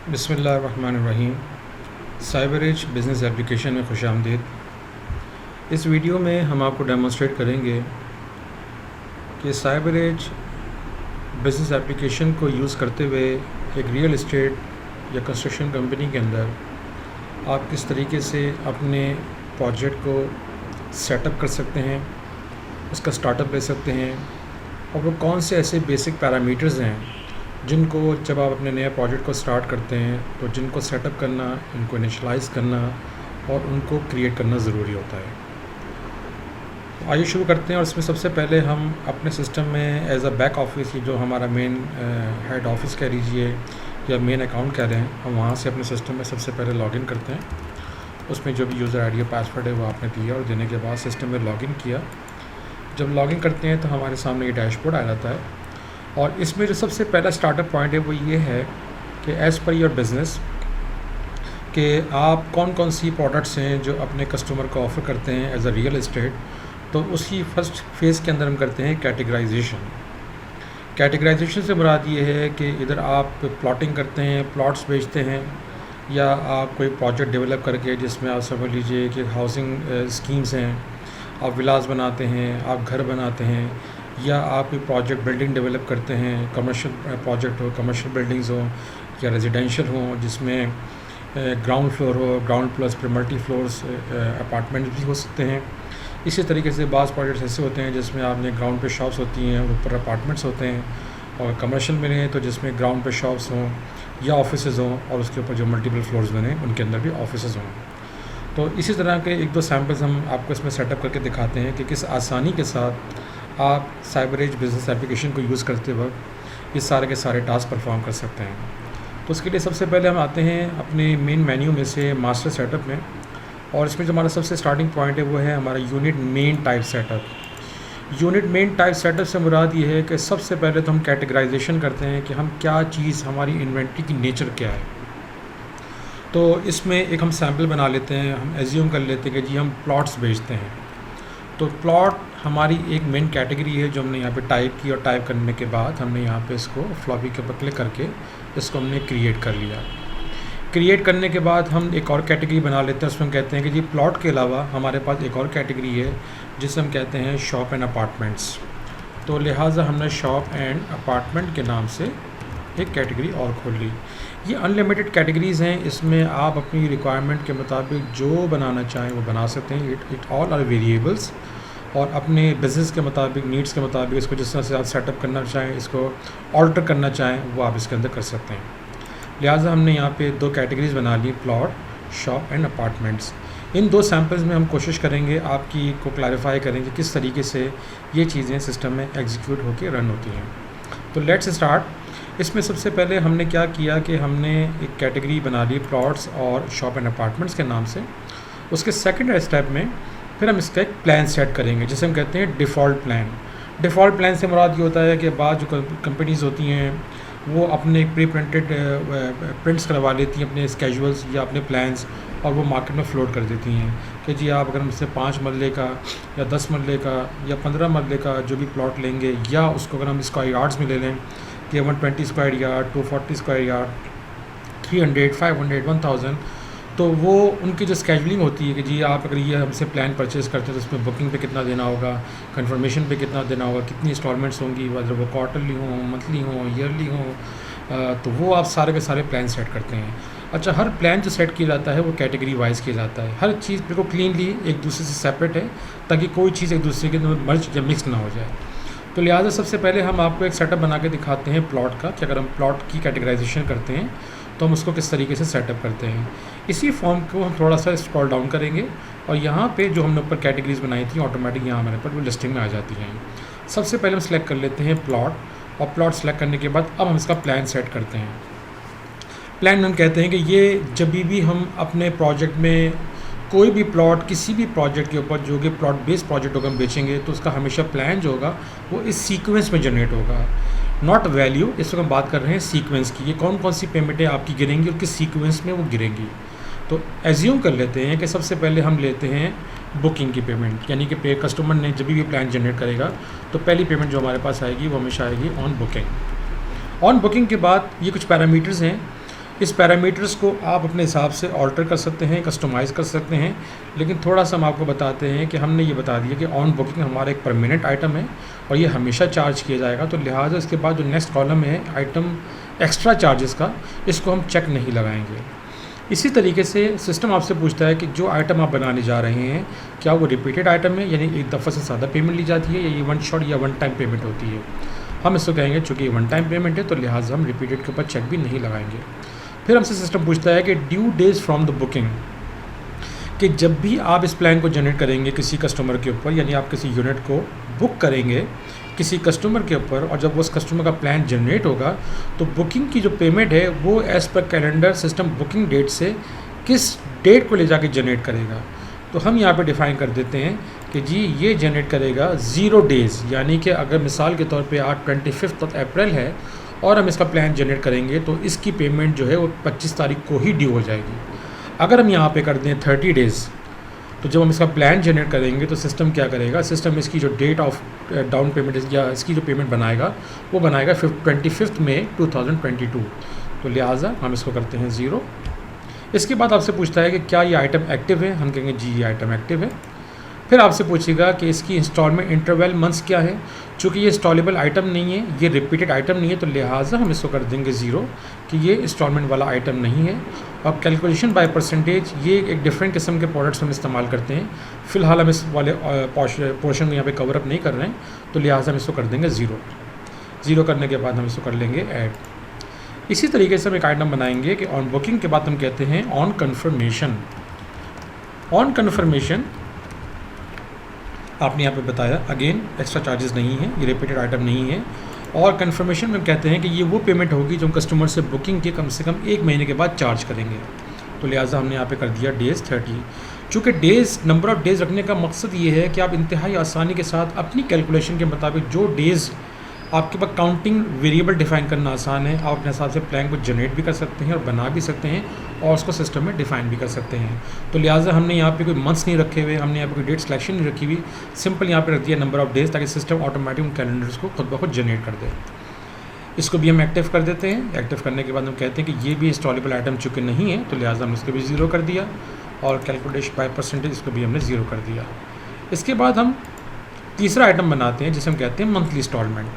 बिस्मिल्लाहिर्रहमानिर्रहीम। Cyber as business application में खुशामदीद। इस वीडियो में हम आपको डेमोंस्ट्रेट करेंगे कि साइबर एज बिज़नेस एप्लीकेशन को यूज़ करते हुए एक रियल इस्टेट या कंस्ट्रक्शन कंपनी के अंदर आप किस तरीके से अपने प्रोजेक्ट को सेटअप कर सकते हैं, उसका स्टार्टअप ले सकते हैं, और वो कौन से ऐसे बेसिक पैरामीटर्स हैं जिनको जब आप अपने नए प्रोजेक्ट को स्टार्ट करते हैं तो जिनको सेटअप करना, इनको इनिशलाइज़ करना और उनको क्रिएट करना ज़रूरी होता है। आइए शुरू करते हैं। और इसमें सबसे पहले हम अपने सिस्टम में एज अ बैक ऑफिस, जो हमारा मेन हेड ऑफिस कह लीजिए या मेन अकाउंट कह रहे हैं, हम वहाँ से अपने सिस्टम में सबसे पहले लॉगिन करते हैं। उसमें जो भी यूज़र आईडी और पासवर्ड है वो आपने दिया और देने के बाद सिस्टम में लॉगिन किया। जब लॉगिन करते हैं तो हमारे सामने ये डैशबोर्ड आ जाता है। और इसमें जो सबसे पहला स्टार्टअप पॉइंट है वो ये है कि एज़ पर योर बिज़नेस कि आप कौन कौन सी प्रोडक्ट्स हैं जो अपने कस्टमर को ऑफ़र करते हैं एज अ रियल इस्टेट। तो उसकी फ़र्स्ट फेज़ के अंदर हम करते हैं कैटेगराइजेशन। कैटेगराइजेशन से मुराद ये है कि इधर आप प्लॉटिंग करते हैं, प्लॉट्स बेचते हैं, या आप कोई प्रोजेक्ट डेवलप करके जिसमें आप समझ लीजिए कि हाउसिंग स्कीम्स हैं, आप विलास बनाते हैं, आप घर बनाते हैं, या आप कोई प्रोजेक्ट बिल्डिंग डेवलप करते हैं, कमर्शियल प्रोजेक्ट हो, कमर्शियल बिल्डिंग्स हो या रेजिडेंशियल हो जिसमें ग्राउंड फ्लोर हो, ग्राउंड प्लस फिर मल्टी फ्लोर्स अपार्टमेंट भी हो सकते हैं। इसी तरीके से बाज़ प्रोजेक्ट्स ऐसे होते हैं जिसमें आपने ग्राउंड पे शॉप्स होती हैं, ऊपर अपार्टमेंट्स होते हैं, और कमर्शियल में हैं तो जिसमें ग्राउंड पे शॉप्स हों या ऑफिसेज़ हों और उसके ऊपर जो मल्टीपल फ्लोर्स बने उनके अंदर भी ऑफिसेज़ हों। तो इसी तरह के एक दो सैम्पल्स हम आपको इसमें सेटअप करके दिखाते हैं कि किस आसानी के साथ आप साइबर एज बिज़नेस एप्लीकेशन को यूज़ करते वक्त ये सारे के सारे टास्क परफॉर्म कर सकते हैं। तो उसके लिए सबसे पहले हम आते हैं अपने मेन मेन्यू में से मास्टर सेटअप में, और इसमें जो हमारा सबसे स्टार्टिंग पॉइंट है वो है हमारा unit main type setup. Unit main type setup से मुराद ये है कि सबसे पहले तो हम कैटेगराइजेशन करते हैं कि हम क्या चीज़, हमारी इन्वेंट्री की नेचर क्या है। तो इसमें एक हम सैम्पल बना लेते हैं, हम एज्यूम कर लेते हैं कि जी हम प्लॉट्स बेचते हैं। तो प्लॉट हमारी एक मेन कैटेगरी है जो हमने यहाँ पे टाइप की, और टाइप करने के बाद हमने यहाँ पे इसको फ्लॉपी के ऊपर क्लिक करके इसको हमने क्रिएट कर लिया। क्रिएट करने के बाद हम एक और कैटेगरी बना लेते हैं, उसमें हम कहते हैं कि जी प्लॉट के अलावा हमारे पास एक और कैटेगरी है जिसे हम कहते हैं शॉप एंड अपार्टमेंट्स। तो लिहाजा हमने शॉप एंड अपार्टमेंट के नाम से एक कैटेगरी और खोल ली। ये अनलिमिटेड कैटेगरीज़ हैं, इसमें आप अपनी रिक्वायरमेंट के मुताबिक जो बनाना चाहें वो बना सकते हैं। इट ऑल आर वेरिएबल्स, और अपने बिज़नेस के मुताबिक, नीड्स के मुताबिक इसको जिस तरह से आप सेटअप करना चाहें, इसको ऑल्टर करना चाहें, वो आप इसके अंदर कर सकते हैं। लिहाजा हमने यहाँ पे दो कैटेगरीज़ बना ली, प्लॉट, शॉप एंड अपार्टमेंट्स। इन दो सैम्पल्स में हम कोशिश करेंगे आपकी को क्लैरिफाई करेंगे किस तरीके से ये चीज़ें सिस्टम में एग्जीक्यूट होकर रन होती हैं। तो लेट्स स्टार्ट। इसमें सबसे पहले हमने क्या किया कि हमने एक कैटेगरी बना ली प्लॉट्स और शॉप एंड अपार्टमेंट्स के नाम से। उसके सेकंड स्टेप में फिर हम इसका एक प्लान सेट करेंगे जिसे हम कहते हैं डिफ़ॉल्ट प्लान। डिफ़ॉल्ट प्लान से मुराद ये होता है कि बाद जो कंपनीज़ होती हैं वो अपने प्री प्रिंटेड प्रिंट्स करवा लेती हैं अपने स्केजुअल्स या अपने प्लान्स, और वो मार्केट में फ्लोट कर देती हैं कि जी आप अगर हमसे 5 मरले का या 10 मरले का या 15 मरले का जो भी प्लॉट लेंगे, या उसको अगर हम स्क्वायर यार्ड्स में ले लें कि 120 स्क्वायर यार्ड, 240 स्क्वायर यार्ड, 300, 500, 1000, तो वो उनकी जो स्केजुलिंग होती है कि जी आप अगर ये हमसे प्लान परचेज़ करते हैं तो उसमें बुकिंग पे कितना देना होगा, कंफर्मेशन पे कितना देना होगा, कितनी इंस्टॉलमेंट्स होंगी, वैसे वो क्वार्टरली हो, मंथली हो, ईयरली हो, तो वो आप सारे के सारे प्लान सेट करते हैं। अच्छा, हर प्लान जो सेट किया जाता है वो कैटेगरी वाइज किया जाता है। हर चीज़ बिल्कुल क्लीनली एक दूसरे से सेपरेट है ताकि कोई चीज़ एक दूसरे के अंदर मर्ज या मिक्स ना हो जाए। तो लिहाजा सबसे पहले हम आपको एक सेटअप बना के दिखाते हैं प्लॉट का, कि अगर हम प्लॉट की कैटेगराइजेशन करते हैं तो हम उसको किस तरीके से सेटअप करते हैं। इसी फॉर्म को हम थोड़ा सा स्क्रॉल डाउन करेंगे और यहाँ पे जो हमने ऊपर कैटेगरीज़ बनाई थी ऑटोमेटिक यहाँ हमारे पर वो लिस्टिंग में आ जाती हैं। सबसे पहले हम सेलेक्ट कर लेते हैं प्लॉट, और प्लॉट सेलेक्ट करने के बाद अब हम इसका प्लान सेट करते हैं। प्लान में हम कहते हैं कि ये जब भी हम अपने प्रोजेक्ट में कोई भी प्लॉट किसी भी प्रोजेक्ट के ऊपर जो कि प्लॉट बेस्ड प्रोजेक्ट होगा हम बेचेंगे, तो उसका हमेशा प्लान जो होगा वो इस सीक्वेंस में जनरेट होगा, नॉट वैल्यू। इस वक्त हम बात कर रहे हैं सीक्वेंस की, ये कौन कौन सी पेमेंटें आपकी गिरेंगी और किस सीक्वेंस में वो गिरेंगी। तो एज्यूम कर लेते हैं कि सबसे पहले हम लेते हैं बुकिंग की पेमेंट, यानी कि कस्टमर ने जब भी प्लान जनरेट करेगा तो पहली पेमेंट जो हमारे पास आएगी वो हमेशा आएगी ऑन बुकिंग। ऑन बुकिंग के बाद ये कुछ पैरामीटर्स हैं इस पैरामीटर्स को आप अपने हिसाब से ऑल्टर कर सकते हैं, कस्टमाइज़ कर सकते हैं, लेकिन थोड़ा सा हम आपको बताते हैं कि हमने ये बता दिया कि ऑन बुकिंग हमारा एक परमानेंट आइटम है और ये हमेशा चार्ज किया जाएगा। तो लिहाजा इसके बाद जो नेक्स्ट कॉलम है आइटम एक्स्ट्रा चार्जेस का, इसको हम चेक नहीं लगाएंगे। इसी तरीके से सिस्टम आपसे पूछता है कि जो आइटम आप बनाने जा रहे हैं क्या वो रिपीटेड आइटम है, यानी एक दफ़ा से ज़्यादा पेमेंट ली जाती है, या ये वन शॉट या वन टाइम पेमेंट होती है। हम इसको कहेंगे चूँकि ये वन टाइम पेमेंट है तो लिहाजा हम रिपीटेड के ऊपर चेक भी नहीं लगाएंगे। फिर हमसे सिस्टम पूछता है कि due days from the booking, कि जब भी आप इस प्लान को जनरेट करेंगे किसी कस्टमर के ऊपर, यानी आप किसी यूनिट को बुक करेंगे किसी कस्टमर के ऊपर, और जब वो उस कस्टमर का प्लान जनरेट होगा तो बुकिंग की जो पेमेंट है वो as per calendar system booking date से किस डेट को ले जाके जनरेट करेगा। तो हम यहाँ पे डिफ़ाइन कर देते हैं कि जी ये जनरेट करेगा 0 डेज़, यानी कि अगर मिसाल के तौर पे आज 25 अप्रैल है और हम इसका प्लान जनरेट करेंगे तो इसकी पेमेंट जो है वो 25 तारीख को ही ड्यू हो जाएगी। अगर हम यहाँ पे कर दें 30 डेज़, तो जब हम इसका प्लान जनरेट करेंगे तो सिस्टम क्या करेगा, सिस्टम इसकी जो डेट ऑफ डाउन पेमेंट या इसकी जो पेमेंट बनाएगा वो बनाएगा 25 मई 2022। तो लिहाजा हम इसको करते हैं 0। इसके बाद आपसे पूछता है कि क्या ये आइटम एक्टिव है, हम कहेंगे जी ये आइटम एक्टिव है। फिर आपसे पूछेगा कि इसकी इंस्टॉलमेंट इंटरवल मंथ्स क्या है। चूँकि ये इंस्टॉलेबल आइटम नहीं है, ये रिपीटेड आइटम नहीं है, तो लिहाजा हम इसको कर देंगे 0 कि ये इंस्टॉलमेंट वाला आइटम नहीं है। और कैलकुलेशन बाय परसेंटेज, ये एक डिफरेंट किस्म के प्रोडक्ट्स हम इस्तेमाल करते हैं। फ़िलहाल हम इस वाले पोर्शन को यहाँ पे कवर अप नहीं कर रहे हैं, तो लिहाजा हम इसको कर देंगे 0 करने के बाद हम इसको कर लेंगे ऐड। इसी तरीके से हम एक आइटम बनाएंगे कि ऑन बुकिंग के बाद हम कहते हैं ऑन कन्फर्मेशन। ऑन कन्फर्मेशन आपने यहाँ पे बताया, अगेन एक्स्ट्रा चार्जेस नहीं है, ये रिपीटेड आइटम नहीं है। और कन्फर्मेशन में कहते हैं कि ये वो पेमेंट होगी जो हम कस्टमर से बुकिंग के कम से कम 1 महीने के बाद चार्ज करेंगे। तो लिहाजा हमने यहाँ पे कर दिया डेज़ 30। चूँकि डेज़ नंबर ऑफ़ डेज़ रखने का मकसद ये है कि आप इंतहाई आसानी के साथ अपनी कैलकुलेशन के मुताबिक जो डेज़ आपके पास काउंटिंग वेरिएबल डिफ़ाइन करना आसान है, आप अपने हिसाब से प्लान को जनरेट भी कर सकते हैं और बना भी सकते हैं और उसको सिस्टम में डिफ़ाइन भी कर सकते हैं। तो लिहाजा हमने यहाँ पे कोई मंथ्स नहीं रखे हुए, हमने यहाँ पे कोई डेट सिलेक्शन नहीं रखी हुई, सिंपल यहाँ पे रख दिया नंबर ऑफ़ डेज़, ताकि सिस्टम ऑटोमेटिक उन कैलेंडर्स को खुद ब खुद जनरेट कर दे। इसको भी हम एक्टिव कर देते हैं। एक्टिव करने के बाद हम कहते हैं कि ये भी इंस्टॉलेबल आइटम चूँकि नहीं है, तो लिहाजा हमने इसको भी 0 कर दिया और कैलकुलेशन बाय परसेंटेज इसको भी हमने 0 कर दिया। इसके बाद हम तीसरा आइटम बनाते हैं जिसे हम कहते हैं मंथली इंस्टॉलमेंट।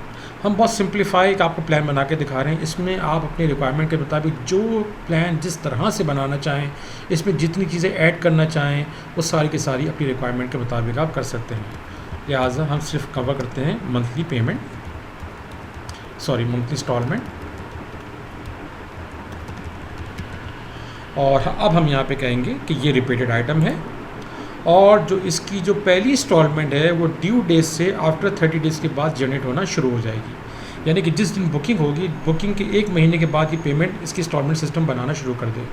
हम बहुत सिंप्लीफाई एक आपको प्लान बना के दिखा रहे हैं। इसमें आप अपनी रिक्वायरमेंट के मुताबिक जो प्लान जिस तरह से बनाना चाहें, इसमें जितनी चीज़ें ऐड करना चाहें, वो सारी की सारी अपनी रिक्वायरमेंट के मुताबिक आप कर सकते हैं। लिहाजा हम सिर्फ कवर करते हैं मंथली इंस्टॉलमेंट। और अब हम यहाँ पे कहेंगे कि ये रिपीटेड आइटम है और जो इसकी जो पहली इंस्टॉलमेंट है वो ड्यू डेज से आफ्टर 30 डेज़ के बाद जनरेट होना शुरू हो जाएगी। यानी कि जिस दिन बुकिंग होगी, बुकिंग के 1 महीने के बाद ये पेमेंट इसकी इंस्टॉलमेंट सिस्टम बनाना शुरू कर दे।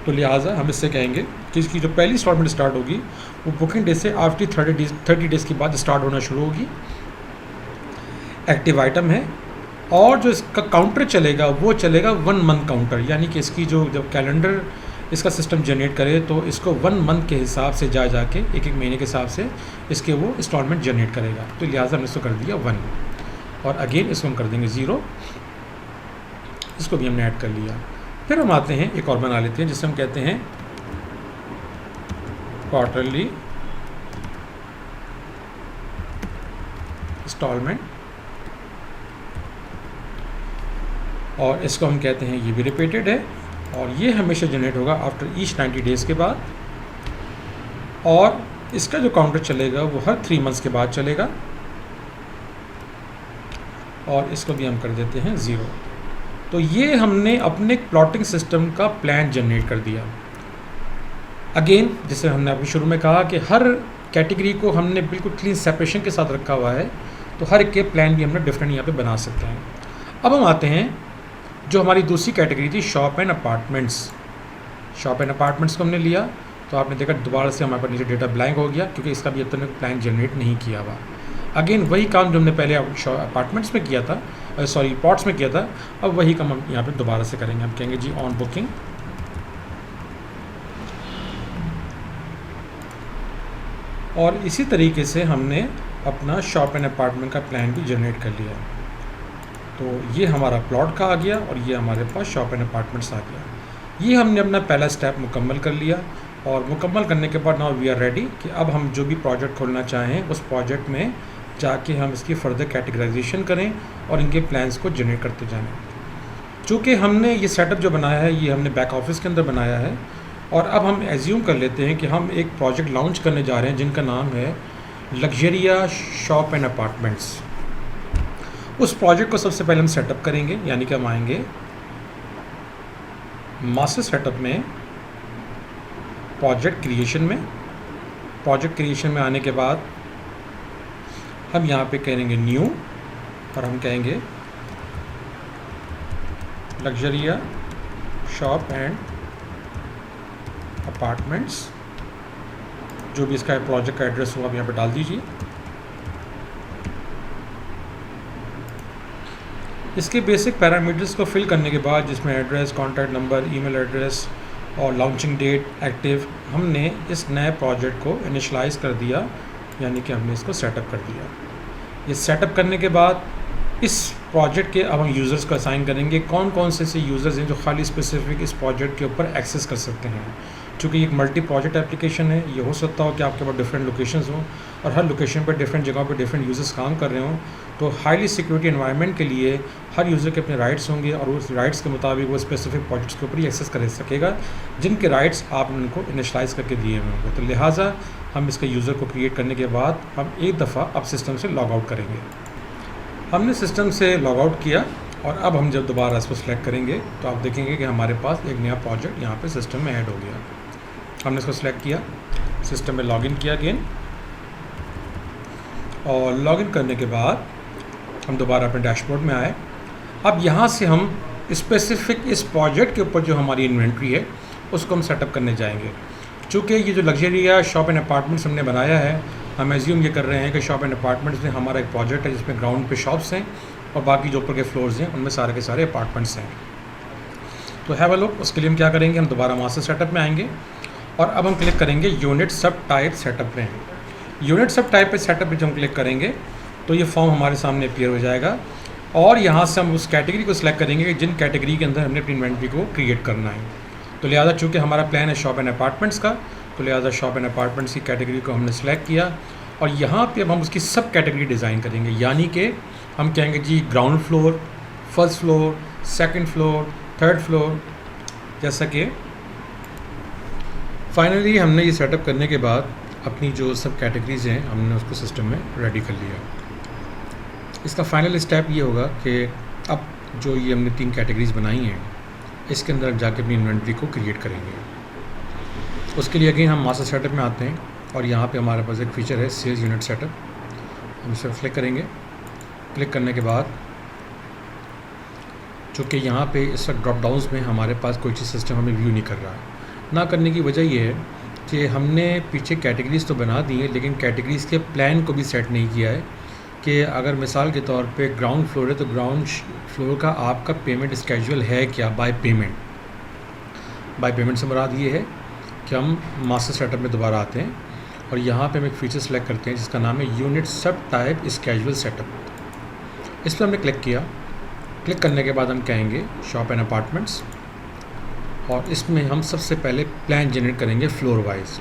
तो लिहाजा हम इससे कहेंगे कि इसकी जो पहली इंस्टॉलमेंट स्टार्ट होगी वो बुकिंग डेज से आफ्टर 30 डेज़ के बाद स्टार्ट होना शुरू होगी। एक्टिव आइटम है और जो इसका काउंटर चलेगा वो चलेगा 1 मंथ काउंटर, यानी कि इसकी जो जब कैलेंडर इसका सिस्टम जनरेट करे तो इसको 1 मंथ के हिसाब से जाके एक महीने के हिसाब से इसके वो इंस्टॉलमेंट जनरेट करेगा। तो लिहाजा हमने इसको कर दिया 1 और अगेन इसको हम कर देंगे 0। इसको भी हमने ऐड कर लिया। फिर हम आते हैं एक और बना लेते हैं जिसे हम कहते हैं क्वार्टरली इंस्टॉलमेंट, और इसको हम कहते हैं ये भी रिपीटेड है और ये हमेशा जनरेट होगा आफ्टर ईच 90 डेज़ के बाद, और इसका जो काउंटर चलेगा वो हर 3 मंथ्स के बाद चलेगा। और इसको भी हम कर देते हैं 0। तो ये हमने अपने प्लॉटिंग सिस्टम का प्लान जनरेट कर दिया। अगेन जैसे हमने अभी शुरू में कहा कि हर कैटेगरी को हमने बिल्कुल क्लीन सेपरेशन के साथ रखा हुआ है, तो हर एक के प्लान भी हमने डिफरेंट यहाँ पे बना सकते हैं। अब हम आते हैं जो हमारी दूसरी कैटेगरी थी shop and apartments. Shop and apartments को हमने लिया तो आपने देखा दोबारा से हमारे पास नीचे डेटा ब्लैंक हो गया क्योंकि इसका भी अब तक प्लान जनरेट नहीं किया हुआ। अगेन वही काम जो हमने पहले अपार्टमेंट्स में किया था, प्लॉट्स में किया था, अब वही काम हम यहाँ पे दोबारा से करेंगे। हम कहेंगे जी ऑन बुकिंग, और इसी तरीके से हमने अपना शॉप एंड अपार्टमेंट का प्लान भी जनरेट कर लिया। तो ये हमारा प्लॉट का आ गया और ये हमारे पास शॉप एंड अपार्टमेंट्स आ गया। ये हमने अपना पहला स्टेप मुकम्मल कर लिया, और मुकम्मल करने के बाद नाउ वी आर रेडी कि अब हम जो भी प्रोजेक्ट खोलना चाहें उस प्रोजेक्ट में जाके हम इसकी फ़र्दर कैटेगराइजेशन करें और इनके प्लान्स को जनरेट करते जाएं। चूँकि हमने ये सेटअप जो बनाया है ये हमने बैक ऑफिस के अंदर बनाया है, और अब हम एज्यूम कर लेते हैं कि हम एक प्रोजेक्ट लॉन्च करने जा रहे हैं जिनका नाम है लग्जरिया शॉप एंड अपार्टमेंट्स। उस प्रोजेक्ट को सबसे पहले हम सेटअप करेंगे, यानी कि हम आएंगे मास्टर सेटअप में, प्रोजेक्ट क्रिएशन में आने के बाद हम यहाँ पे करेंगे न्यू, और हम कहेंगे लग्जरिया शॉप एंड अपार्टमेंट्स। जो भी इसका प्रोजेक्ट का एड्रेस हो आप यहाँ पे डाल दीजिए। इसके बेसिक पैरामीटर्स को फिल करने के बाद, जिसमें address, contact number, email address और लॉन्चिंग डेट, एक्टिव, हमने इस नए प्रोजेक्ट को इनिशलाइज कर दिया, यानी कि हमने इसको सेटअप कर दिया। ये सेटअप करने के बाद इस प्रोजेक्ट के अब हम यूज़र्स को असाइन करेंगे, कौन कौन से ऐसे यूज़र्स हैं जो खाली स्पेसिफिक इस प्रोजेक्ट के ऊपर एक्सेस कर सकते हैं। चूँकि एक मल्टी प्रोजेक्ट एप्लीकेशन है, ये हो सकता हो कि आपके पास डिफरेंट लोकेशंस हों और हर लोकेशन पर डिफरेंट जगहों पर डिफरेंट यूज़र्स काम कर रहे हों, तो हाईली सिक्योरिटी एनवायरनमेंट के लिए हर यूज़र के अपने राइट्स होंगे और उस राइट्स के मुताबिक वो स्पेसिफिक प्रोजेक्ट्स के ऊपर ही एक्सेस कर सकेगा जिनके राइट्स आपने उनको इनिशलाइज करके दिए हुए होंगे। तो लिहाजा हम इसके यूज़र को क्रिएट करने के बाद हम एक दफ़ा अब सिस्टम से लॉग आउट करेंगे। हमने सिस्टम से लॉग आउट किया, और अब हम जब दोबारा इसको सेलेक्ट करेंगे तो आप देखेंगे कि हमारे पास एक नया प्रोजेक्ट यहाँ पे सिस्टम में ऐड हो गया। हमने इसको सेलेक्ट किया, सिस्टम में लॉगिन किया अगेन, और लॉगिन करने के बाद हम दोबारा अपने डैशबोर्ड में आए। अब यहाँ से हम स्पेसिफिक इस प्रोजेक्ट के ऊपर जो हमारी इन्वेंट्री है उसको हम सेटअप करने जाएंगे। चूँकि ये जो लग्जरिया शॉप एंड अपार्टमेंट्स हमने बनाया है, हम एज्यूम ये कर रहे हैं कि शॉप एंड अपार्टमेंट्स में हमारा एक प्रोजेक्ट है जिसमें ग्राउंड पे शॉप्स हैं और बाकी जो ऊपर के फ्लोर्स हैं उनमें सारे के सारे अपार्टमेंट्स हैं। तो हैव अ लुक। उसके लिए हम क्या करेंगे, हम दोबारा मास्टर सेटअप में आएंगे और अब हम क्लिक करेंगे यूनिट सब टाइप सेटअप में। यूनिट सब टाइप पे सेटअप पे जब हम क्लिक करेंगे तो ये फॉर्म हमारे सामने अपीयर हो जाएगा, और यहाँ से हम उस कैटेगरी को सिलेक्ट करेंगे कि जिन कैटेगरी के अंदर हमने अपनी इन्वेंट्री को क्रिएट करना है। तो लिहाजा चूँकि हमारा प्लान है शॉप एंड अपार्टमेंट्स का, तो लिहाजा शॉप एंड अपार्टमेंट्स की कैटेगरी को हमने सेलेक्ट किया, और यहाँ पे अब हम उसकी सब कैटेगरी डिज़ाइन करेंगे। यानी कि हम कहेंगे जी ground floor, first floor, second floor, third floor, जैसा कि फाइनली हमने ये सेटअप करने के बाद अपनी जो सब कैटेगरीज़ हैं हमने उसको सिस्टम में रेडी कर लिया। इसका फाइनल स्टेप ये होगा कि अब जो ये हमने 3 कैटेगरीज़ बनाई हैं इसके अंदर जाके अपनी इन्वेंट्री को क्रिएट करेंगे। उसके लिए अगेन हम मास्टर सेटअप में आते हैं, और यहाँ पे हमारे पास एक फीचर है सेल्स यूनिट सेटअप। हम इस पर क्लिक करेंगे। क्लिक करने के बाद चूँकि यहाँ पे इस वक्त ड्रॉप डाउन्स में हमारे पास कोई चीज़ सिस्टम हमें व्यू नहीं कर रहा है। ना करने की वजह ये है कि हमने पीछे कैटेगरीज़ तो बना दी है, लेकिन कैटेगरीज़ के प्लान को भी सेट नहीं किया है कि अगर मिसाल के तौर पे ग्राउंड फ्लोर है तो ग्राउंड फ्लोर का आपका पेमेंट स्केड्यूल है क्या बाय पेमेंट। बाय पेमेंट से मुराद ये है कि हम मास्टर सेटअप में दोबारा आते हैं और यहाँ पे हम एक फीचर सेलेक्ट करते हैं जिसका नाम है यूनिट सब टाइप स्केड्यूल सेटअप। इस पर हमने क्लिक किया। क्लिक करने के बाद हम कहेंगे शॉप एंड अपार्टमेंट्स, और इसमें हम सबसे पहले प्लान जनरेट करेंगे फ्लोर वाइज।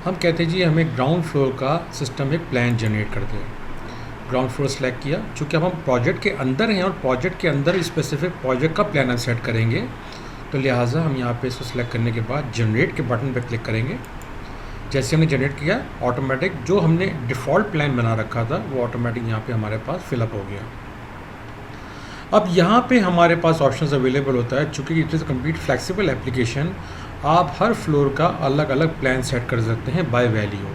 हम कहते हैं जी हमें ग्राउंड फ्लोर का सिस्टम में प्लान जनरेट कर दे। ग्राउंड फ्लोर सेलेक्ट किया। चूँकि अब हम प्रोजेक्ट के अंदर हैं और प्रोजेक्ट के अंदर स्पेसिफिक प्रोजेक्ट का प्लान हम सेट करेंगे, तो लिहाजा हम यहाँ पे इसको सेलेक्ट करने के बाद जनरेट के बटन पर क्लिक करेंगे। जैसे हमने जनरेट किया ऑटोमेटिक जो हमने डिफ़ॉल्ट प्लान बना रखा था वो ऑटोमेटिक यहाँ पे हमारे पास फिलअप हो गया। अब यहाँ पे हमारे पास ऑप्शंस अवेलेबल होता है। चूँकि it is complete flexible application, आप हर फ्लोर का अलग अलग प्लान सेट कर सकते हैं बाय वैल्यू।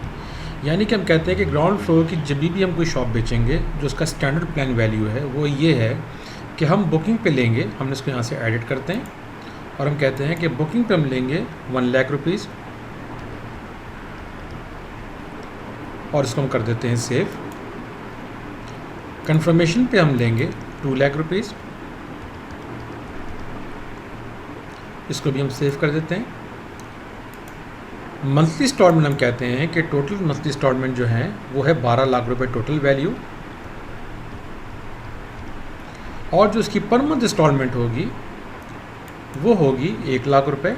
यानी कि हम कहते हैं कि ग्राउंड फ्लोर की जब भी हम कोई शॉप बेचेंगे जो उसका स्टैंडर्ड प्लान वैल्यू है वो ये है कि हम बुकिंग पे लेंगे। हमने इसको यहाँ से एडिट करते हैं और हम कहते हैं कि बुकिंग पे हम लेंगे 1 लाख रुपीज़, और इसको हम कर देते हैं सेव। कंफर्मेशन पे हम लेंगे 2 लाख रुपीज़, इसको भी हम सेव कर देते हैं। मंथली इंस्टॉलमेंट हम कहते हैं कि टोटल मंथली इंस्टॉलमेंट जो है वो है 12 लाख रुपए टोटल वैल्यू, और जो इसकी पर मंथ इंस्टॉलमेंट होगी वो होगी 1,00,000 रुपये,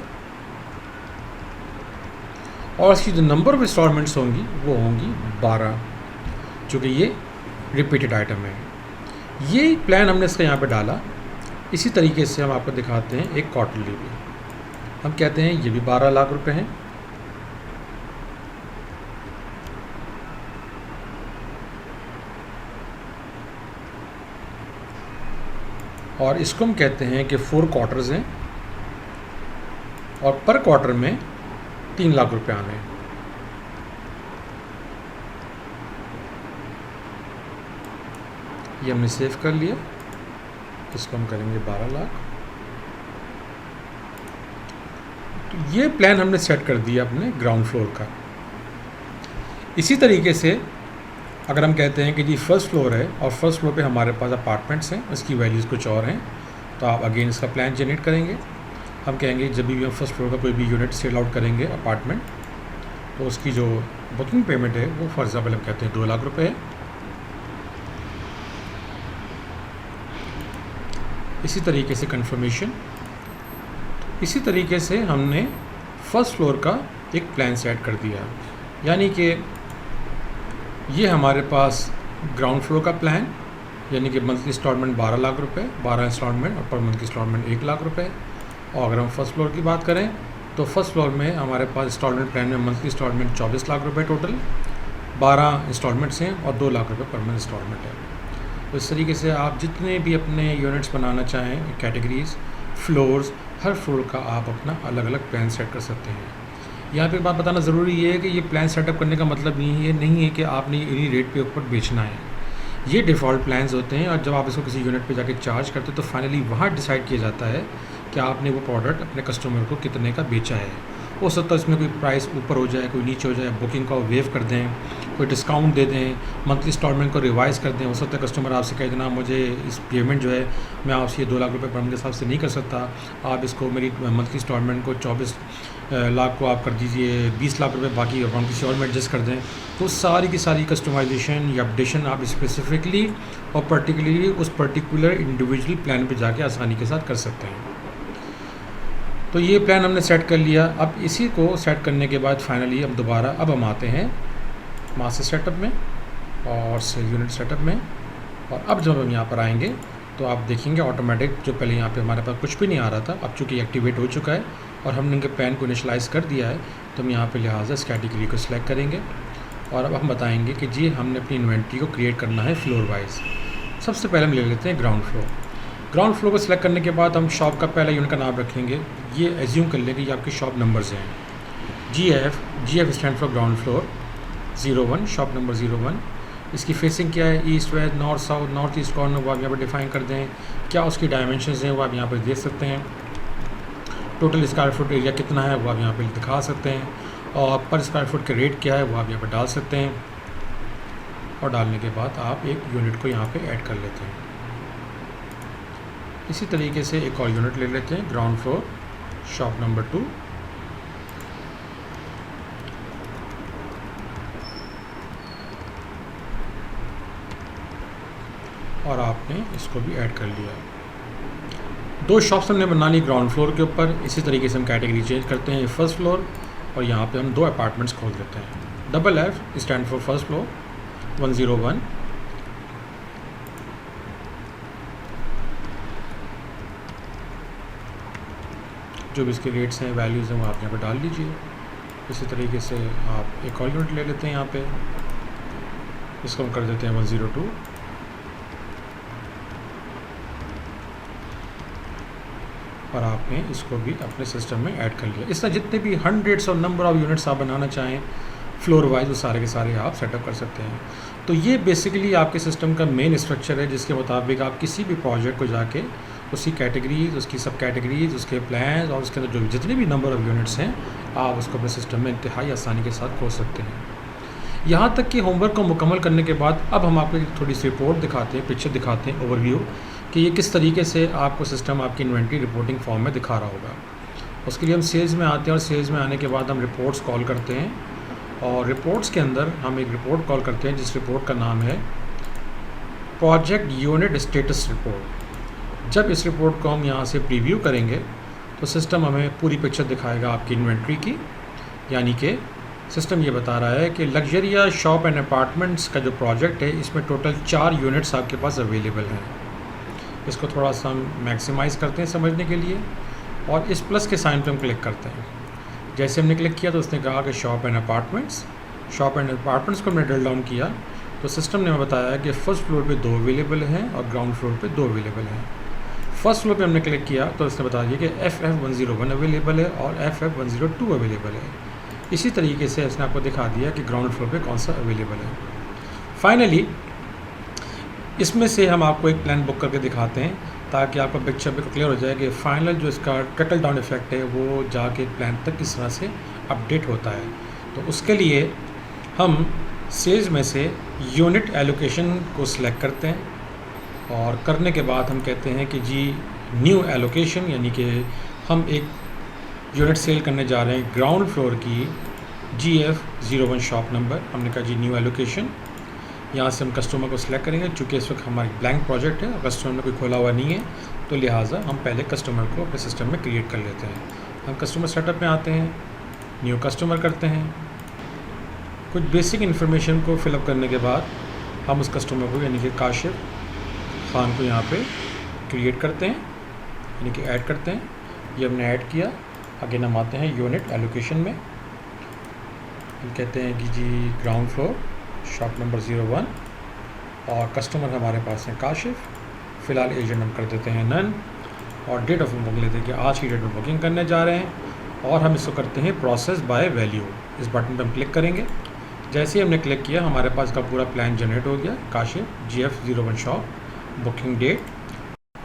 और इसकी जो नंबर ऑफ इंस्टॉलमेंट्स होंगी वो होंगी 12, चूँकि ये रिपीटेड आइटम है। ये प्लान हमने इसका यहाँ पे डाला। इसी तरीके से हम आपको दिखाते हैं एक क्वार्टरली भी। हम कहते हैं ये भी 12 लाख रुपए हैं, और इसको हम कहते हैं कि 4 क्वार्टर्स हैं, और पर क्वार्टर में 3 लाख रुपए आने हैं। ये हमने सेव कर लिया। इसको हम करेंगे 12 लाख। तो ये प्लान हमने सेट कर दिया अपने ग्राउंड फ्लोर का। इसी तरीके से अगर हम कहते हैं कि जी फर्स्ट फ्लोर है और फर्स्ट फ्लोर पे हमारे पास अपार्टमेंट्स हैं, उसकी वैल्यूज़ कुछ और हैं, तो आप अगेन इसका प्लान जनरेट करेंगे। हम कहेंगे जब भी हम फर्स्ट फ्लोर का कोई भी यूनिट सेल आउट करेंगे अपार्टमेंट, तो उसकी जो बुकिंग पेमेंट है वो फॉर एग्जाम्पल हम कहते हैं 2 लाख रुपये है। इसी तरीके से कंफर्मेशन। इसी तरीके से हमने फर्स्ट फ्लोर का एक प्लान सेट कर दिया, यानी कि ये हमारे पास ग्राउंड फ्लोर का प्लान, यानी कि मंथली इंस्टॉलमेंट 12 लाख रुपए, 12 इंस्टॉलमेंट, और पर मंथ की इंस्टॉलमेंट 1 लाख रुपए। और अगर हम फर्स्ट फ्लोर की बात करें तो फर्स्ट फ्लोर में हमारे पास इंस्टॉलमेंट प्लान में मंथली इंस्टॉलमेंट 24 लाख रुपए टोटल, 12 इंस्टॉलमेंट्स हैं और 2 लाख रुपए पर मंथ इंस्टॉलमेंट है। तो इस तरीके से आप जितने भी अपने यूनिट्स बनाना चाहें, कैटेगरीज, फ्लोर्स, हर फ्लोर का आप अपना अलग अलग प्लान सेट कर सकते हैं। यहाँ पे एक बात बताना ज़रूरी ये है कि ये प्लान सेटअप करने का मतलब ये नहीं है कि आपने इन्हीं रेट पे ऊपर बेचना है। ये डिफ़ॉल्ट प्लान्स होते हैं, और जब आप इसको किसी यूनिट पे जाके चार्ज करते हो तो फाइनली वहाँ डिसाइड किया जाता है कि आपने वो प्रोडक्ट अपने कस्टमर को कितने का बेचा है। हो सकता है इसमें कोई प्राइस ऊपर हो जाए, कोई नीचे हो जाए, बुकिंग का वेव कर दें, कोई डिस्काउंट दे दें, मंथली इंस्टॉलमेंट को रिवाइज़ कर दें। हो सकता है कस्टमर आपसे कहे जनाब मुझे इस पेमेंट जो है मैं आपसे ये 2 लाख रुपए पर मंथ के हिसाब से नहीं कर सकता, आप इसको मेरी मंथली इंस्टॉलमेंट को 24 लाख को आप कर दीजिए 20 लाख रुपए, बाकी अकाउंट किसी और में एडजस्ट कर दें। तो सारी की सारी कस्टमाइजेशन या अपडेशन आप स्पेसिफिकली और पर्टिकुलरली उस पर्टिकुलर इंडिविजुअल प्लान पे जाके आसानी के साथ कर सकते हैं। तो ये प्लान हमने सेट कर लिया। अब इसी को सेट करने के बाद फाइनली हम दोबारा अब हम आते हैं मास्टर सेटअप में और सेल यूनिट सेटअप में, और अब जब हम यहाँ पर आएंगे तो आप देखेंगे ऑटोमेटिक जो पहले यहाँ पे हमारे पास कुछ भी नहीं आ रहा था, अब चूँकि एक्टिवेट हो चुका है और हमने इनके प्लान को इनिशियलाइज़ कर दिया है, तो हम यहाँ पे लिहाजा इस कैटेगरी को सिलेक्ट करेंगे और अब हम बताएंगे कि जी हमने अपनी इन्वेंट्री को क्रिएट करना है फ्लोर वाइज। सबसे पहले हम ले लेते हैं ग्राउंड फ्लोर। ग्राउंड फ्लोर को सिलेक्ट करने के बाद हम शॉप का पहला यूनिट का नाम रखेंगे। ये एज्यूम कर लेंगे ये आपकी शॉप नंबर्स हैं। GF stand for ground floor 01, shop number 01। इसकी फेसिंग क्या है, east west, north south, north east corner, वो आप यहाँ पर डिफाइन कर दें। क्या उसकी डायमेंशंस हैं वो आप यहाँ पर देख सकते हैं। टोटल स्क्वायर फुट एरिया कितना है वो आप यहाँ पे दिखा सकते हैं, और पर स्क्वायर फुट का रेट क्या है वो आप यहाँ पर डाल सकते हैं। और डालने के बाद आप एक यूनिट को यहाँ पे ऐड कर लेते हैं। इसी तरीके से एक और यूनिट ले लेते हैं, ग्राउंड फ्लोर शॉप नंबर 2। और आपने इसको भी ऐड कर लिया। 2 शॉप्स हमने बना ली ग्राउंड फ्लोर के ऊपर। इसी तरीके से हम कैटेगरी चेंज करते हैं, फर्स्ट फ्लोर, और यहाँ पे हम 2 अपार्टमेंट्स खोल देते हैं। FF stand for first floor 101। जो भी इसके रेट्स हैं, वैल्यूज़ हैं, वो आप यहाँ पे डाल लीजिए। इसी तरीके से आप एक और यूनिट ले लेते हैं यहाँ पे, इसको हम कर देते हैं 102। और आपने इसको भी अपने सिस्टम में ऐड कर लिया। इस तरह जितने भी हंड्रेड्स और नंबर ऑफ यूनिट्स आप बनाना चाहें फ्लोर वाइज, वो सारे के सारे आप सेटअप कर सकते हैं। तो ये बेसिकली आपके सिस्टम का मेन स्ट्रक्चर है, जिसके मुताबिक आप किसी भी प्रोजेक्ट को जाके उसकी कैटेगरीज, उसकी सब कैटेगरीज, उसके प्लान्स और उसके अंदर जो जितने भी नंबर ऑफ़ यूनिट्स हैं आप उसको अपने सिस्टम में इंतहाई आसानी के साथ खोल सकते हैं। यहाँ तक कि होमवर्क को मुकम्मल करने के बाद अब हम आपको थोड़ी सी रिपोर्ट दिखाते हैं, पिक्चर दिखाते हैं, ओवरव्यू, कि ये किस तरीके से आपको सिस्टम आपकी इन्वेंट्री रिपोर्टिंग फॉर्म में दिखा रहा होगा। उसके लिए हम सेल्स में आते हैं, और सेल्स में आने के बाद हम रिपोर्ट्स कॉल करते हैं, और रिपोर्ट्स के अंदर हम एक रिपोर्ट कॉल करते हैं जिस रिपोर्ट का नाम है प्रोजेक्ट यूनिट स्टेटस रिपोर्ट। जब इस रिपोर्ट को हम यहाँ से प्रीव्यू करेंगे तो सिस्टम हमें पूरी पिक्चर दिखाएगा आपकी इन्वेंट्री की। यानी कि सिस्टम ये बता रहा है कि लग्जरिया शॉप एंड अपार्टमेंट्स का जो प्रोजेक्ट है इसमें टोटल 4 यूनिट्स आपके पास अवेलेबल हैं। इसको थोड़ा सा हम मैक्सिमाइज़ करते हैं समझने के लिए और इस प्लस के साइन पे हम क्लिक करते हैं। जैसे हमने क्लिक किया तो उसने कहा कि शॉप एंड अपार्टमेंट्स को हमने ड्रिल डाउन किया तो सिस्टम ने हमें बताया कि फ़र्स्ट फ्लोर पे 2 अवेलेबल हैं और ग्राउंड फ्लोर पे 2 अवेलेबल हैं। फर्स्ट फ्लोर पे हमने क्लिक किया तो इसने बता दिया कि FF101 अवेलेबल है और FF102 अवेलेबल है। इसी तरीके से इसने आपको दिखा दिया कि ग्राउंड फ्लोर पे कौन सा अवेलेबल है। फाइनली इसमें से हम आपको एक प्लान बुक करके दिखाते हैं ताकि आपका पिक्चर बिल्कुल क्लियर हो जाए कि फाइनल जो इसका ट्रिकल डाउन इफेक्ट है वो जाके प्लान तक किस तरह से अपडेट होता है। तो उसके लिए हम सेल्स में से यूनिट एलोकेशन को सिलेक्ट करते हैं और करने के बाद हम कहते हैं कि जी न्यू एलोकेशन, यानी कि हम एक यूनिट सेल करने जा रहे हैं ग्राउंड फ्लोर की GF01 शॉप नंबर। हमने कहा जी न्यू एलोकेशन। यहाँ से हम कस्टमर को सिलेक्ट करेंगे। चूँकि इस वक्त हमारी ब्लैंक प्रोजेक्ट है और कस्टमर में कोई खोला हुआ नहीं है तो लिहाजा हम पहले कस्टमर को अपने सिस्टम में क्रिएट कर लेते हैं। हम कस्टमर सेटअप में आते हैं, न्यू कस्टमर करते हैं। कुछ बेसिक इन्फॉर्मेशन को फिलअप करने के बाद हम उस कस्टमर को यानी कि काशिफ खान को यहाँ पे क्रिएट करते हैं, यानी कि ऐड करते हैं। ये हमने ऐड किया। अगेन हम आते हैं यूनिट एलोकेशन में। हम कहते हैं कि जी ग्राउंड फ्लोर शॉप नंबर 01 और कस्टमर हमारे पास है काशिफ। फ़िलहाल एजेंट हम कर देते हैं नन और डेट ऑफ बुकिंग लेते हैं कि आज की डेट में बुकिंग करने जा रहे हैं और हम इसको करते हैं प्रोसेस बाय वैल्यू। इस बटन पर हम क्लिक करेंगे। जैसे ही हमने क्लिक किया हमारे पास का पूरा प्लान जनरेट हो गया। Kashif GF01 shop, booking date,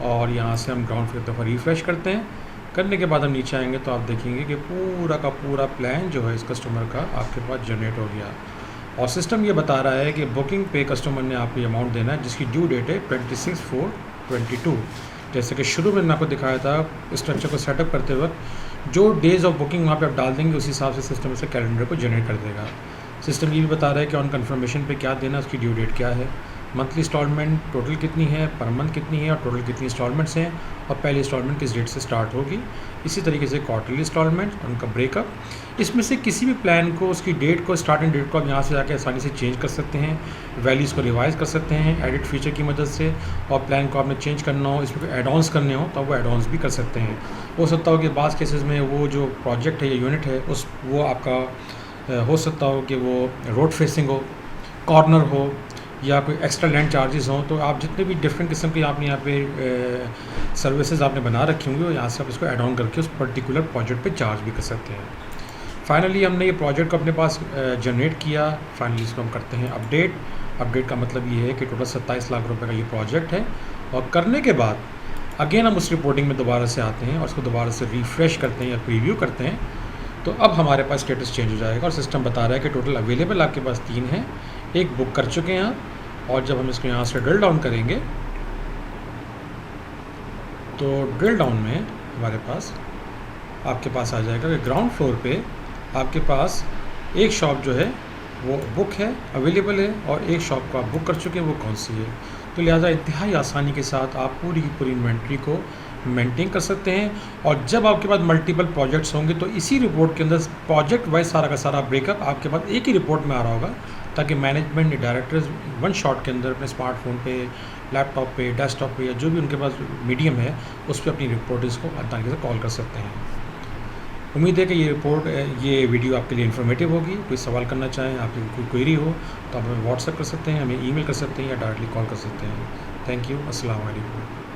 और यहाँ से हम ग्राउंड फ्लोर पर रिफ़्रेश करते हैं। करने के बाद हम नीचे आएंगे तो आप देखेंगे कि पूरा का पूरा प्लान जो है इस कस्टमर का आपके पास जनरेट हो गया और सिस्टम ये बता रहा है कि बुकिंग पे कस्टमर ने आपको अमाउंट देना है जिसकी ड्यू डेट है 26/4/22। जैसे कि शुरू में मैंने आपको दिखाया था स्ट्रक्चर को सेटअप करते वक्त जो डेज़ ऑफ बुकिंग वहाँ पे आप डाल देंगे उस हिसाब से सिस्टम से कैलेंडर को जनरेट कर देगा। सिस्टम ये भी बता रहा है कि ऑन कन्फर्मेशन पे क्या देना, उसकी ड्यू डेट क्या है, मंथली इंस्टॉलमेंट टोटल कितनी है, पर मंथ कितनी है और टोटल कितनी इंस्टॉलमेंट्स हैं और पहली इंस्टॉलमेंट किस डेट से स्टार्ट होगी। इसी तरीके से क्वार्टरली इंस्टॉलमेंट, उनका ब्रेकअप। इसमें से किसी भी प्लान को उसकी डेट को स्टार्टिंग डेट को आप यहाँ से जाकर आसानी से चेंज कर सकते हैं, वैल्यूज़ को रिवाइज़ कर सकते हैं एडिट फीचर की मदद से। और प्लान को आपने चेंज करना हो, इसमें कोई एड ऑन्स करने हो तो वो एड ऑन्स भी कर सकते हैं। हो सकता हो कि बाज़ केसेस में वो जो प्रोजेक्ट है या यूनिट है वो आपका हो सकता हो कि वो रोड फेसिंग हो, कॉर्नर हो या कोई एक्स्ट्रा लैंड चार्जेस हों, तो आप जितने भी डिफरेंट किस्म के आपने यहाँ पे सर्विसेज आपने बना रखी होंगी यहाँ से आप इसको ऐड ऑन करके उस पर्टिकुलर प्रोजेक्ट पे चार्ज भी कर सकते हैं। फाइनली हमने ये प्रोजेक्ट को अपने पास जनरेट किया। फाइनली इसको हम करते हैं अपडेट। अपडेट का मतलब ये है कि टोटल 27 लाख रुपए का ये प्रोजेक्ट है और करने के बाद अगेन हम उस रिपोर्टिंग में दोबारा से आते हैं और उसको दोबारा से रिफ़्रेश करते हैं या प्रीव्यू करते हैं। तो अब हमारे पास स्टेटस चेंज हो जाएगा और सिस्टम बता रहा है कि टोटल अवेलेबल आपके पास 3 हैं, एक बुक कर चुके हैं आप। और जब हम इसको यहाँ से ड्रिल डाउन करेंगे तो ड्रिल डाउन में हमारे पास आपके पास आ जाएगा कि ग्राउंड फ्लोर पे आपके पास एक शॉप जो है वो बुक है, अवेलेबल है, और एक शॉप को आप बुक कर चुके हैं, वो कौन सी है। तो लिहाजा इंतहाई आसानी के साथ आप पूरी की पूरी इन्वेंट्री को मेंटेन कर सकते हैं। और जब आपके पास मल्टीपल प्रोजेक्ट्स होंगे तो इसी रिपोर्ट के अंदर प्रोजेक्ट वाइज सारा का सारा ब्रेकअप आपके पास एक ही रिपोर्ट में आ रहा होगा, ताकि मैनेजमेंट डायरेक्टर्स वन शॉट के अंदर अपने स्मार्टफोन पे, लैपटॉप पे, डेस्कटॉप पे या जो भी उनके पास मीडियम है उस पर अपनी रिपोर्ट्स को आसानी से कॉल कर सकते हैं। उम्मीद है कि ये वीडियो आपके लिए इन्फॉर्मेटिव होगी। कोई सवाल करना चाहें, आपकी कोई क्वेरी हो तो आप हमें व्हाट्सएप कर सकते हैं, हमें ईमेल कर सकते हैं या डायरेक्टली कॉल कर सकते हैं। Thank you. अस्सलाम वालेकुम।